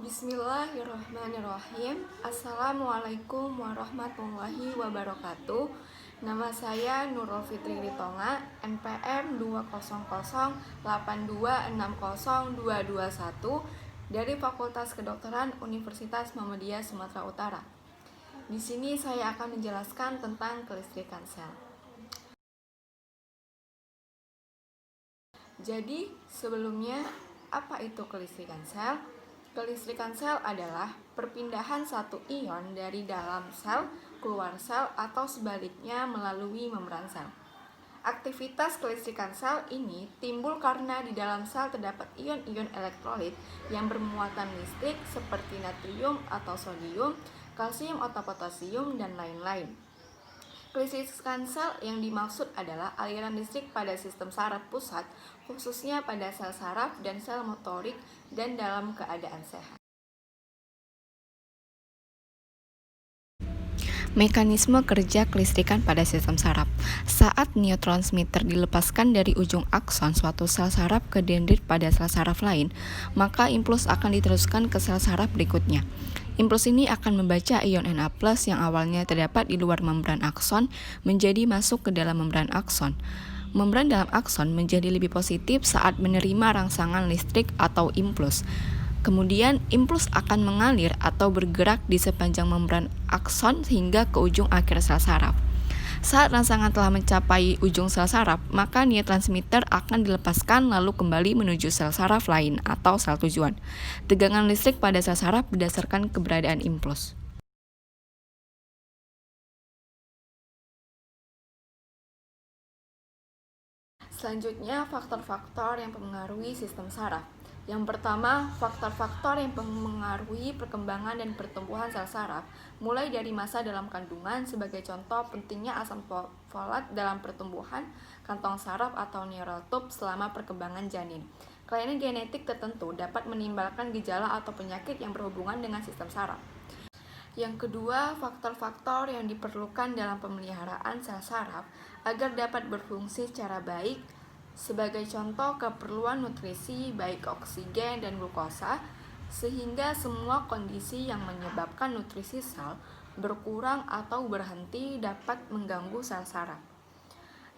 Bismillahirrahmanirrahim. Assalamualaikum warahmatullahi wabarakatuh. Nama saya Nurul Fitri Ritonga, NPM 20082602221 dari Fakultas Kedokteran Universitas Muhammadiyah Sumatera Utara. Di sini saya akan menjelaskan tentang kelistrikan sel. Jadi, sebelumnya apa itu kelistrikan sel? Kelistrikan sel adalah perpindahan satu ion dari dalam sel keluar sel atau sebaliknya melalui membran sel. Aktivitas kelistrikan sel ini timbul karena di dalam sel terdapat ion-ion elektrolit yang bermuatan listrik seperti natrium atau sodium, kalsium atau potasium, dan lain-lain. Kelistrikan sel yang dimaksud adalah aliran listrik pada sistem saraf pusat, khususnya pada sel saraf dan sel motorik dan dalam keadaan sehat. Mekanisme kerja kelistrikan pada sistem saraf. Saat neurotransmitter dilepaskan dari ujung akson suatu sel saraf ke dendrit pada sel saraf lain, maka impuls akan diteruskan ke sel saraf berikutnya. Impuls ini akan membaca ion Na+ yang awalnya terdapat di luar membran akson menjadi masuk ke dalam membran akson. Membran dalam akson menjadi lebih positif saat menerima rangsangan listrik atau impuls. Kemudian, impuls akan mengalir atau bergerak di sepanjang membran akson hingga ke ujung akhir sel saraf. Saat rangsangan telah mencapai ujung sel saraf, maka neurotransmitter akan dilepaskan lalu kembali menuju sel saraf lain atau sel tujuan. Tegangan listrik pada sel saraf berdasarkan keberadaan impuls. Selanjutnya, faktor-faktor yang mempengaruhi sistem saraf. Yang pertama, faktor-faktor yang mempengaruhi perkembangan dan pertumbuhan sel saraf, mulai dari masa dalam kandungan. Sebagai contoh, pentingnya asam folat dalam pertumbuhan kantong saraf atau neural tube selama perkembangan janin. Kelainan genetik tertentu dapat menimbulkan gejala atau penyakit yang berhubungan dengan sistem saraf. Yang kedua, faktor-faktor yang diperlukan dalam pemeliharaan sel saraf agar dapat berfungsi secara baik. Sebagai contoh, keperluan nutrisi baik oksigen dan glukosa, sehingga semua kondisi yang menyebabkan nutrisi sel berkurang atau berhenti dapat mengganggu sel saraf.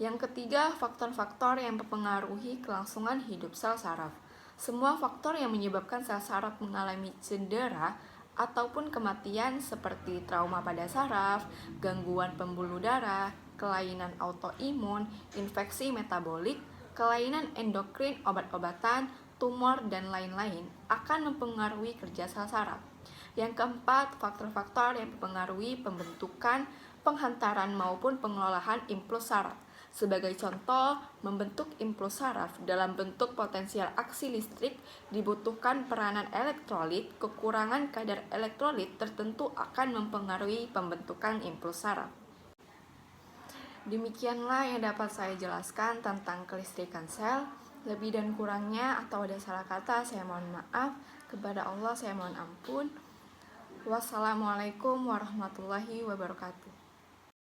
Yang ketiga, faktor-faktor yang mempengaruhi kelangsungan hidup sel saraf. Semua faktor yang menyebabkan sel saraf mengalami cedera ataupun kematian seperti trauma pada saraf, gangguan pembuluh darah, kelainan autoimun, infeksi metabolik, kelainan endokrin, obat-obatan, tumor, dan lain-lain akan mempengaruhi kerja sel saraf. Yang keempat, faktor-faktor yang mempengaruhi pembentukan, penghantaran maupun pengelolaan impuls saraf. Sebagai contoh, membentuk impuls saraf dalam bentuk potensial aksi listrik dibutuhkan peranan elektrolit. Kekurangan kadar elektrolit tertentu akan mempengaruhi pembentukan impuls saraf. Demikianlah yang dapat saya jelaskan tentang kelistrikan sel. Lebih dan kurangnya atau ada salah kata, saya mohon maaf. Kepada Allah saya mohon ampun. Wassalamualaikum warahmatullahi wabarakatuh.